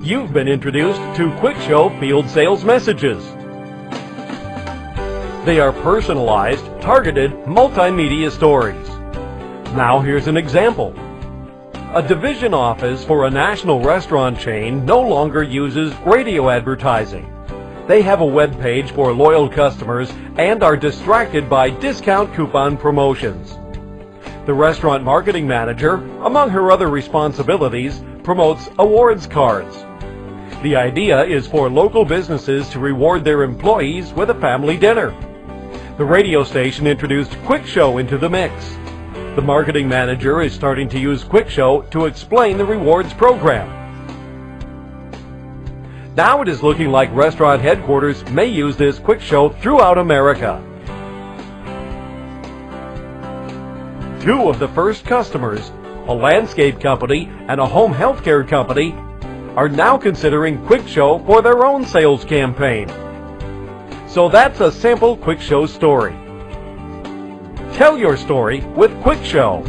You've been introduced to Quick Show Field Sales Messages. They are personalized, targeted multimedia stories. Now here's an example. A division office for a national restaurant chain no longer uses radio advertising. They have a web page for loyal customers and are distracted by discount coupon promotions. The restaurant marketing manager, among her other responsibilities, promotes awards cards. The idea is for local businesses to reward their employees with a family dinner. The radio station introduced Quick Show into the mix. The marketing manager is starting to use Quick Show to explain the rewards program. Now it is looking like restaurant headquarters may use this Quick Show throughout America. Two of the first customers, a landscape company and a home healthcare company, are now considering Quick Show for their own sales campaign. So that's a sample Quick Show story. Tell your story with Quick Show.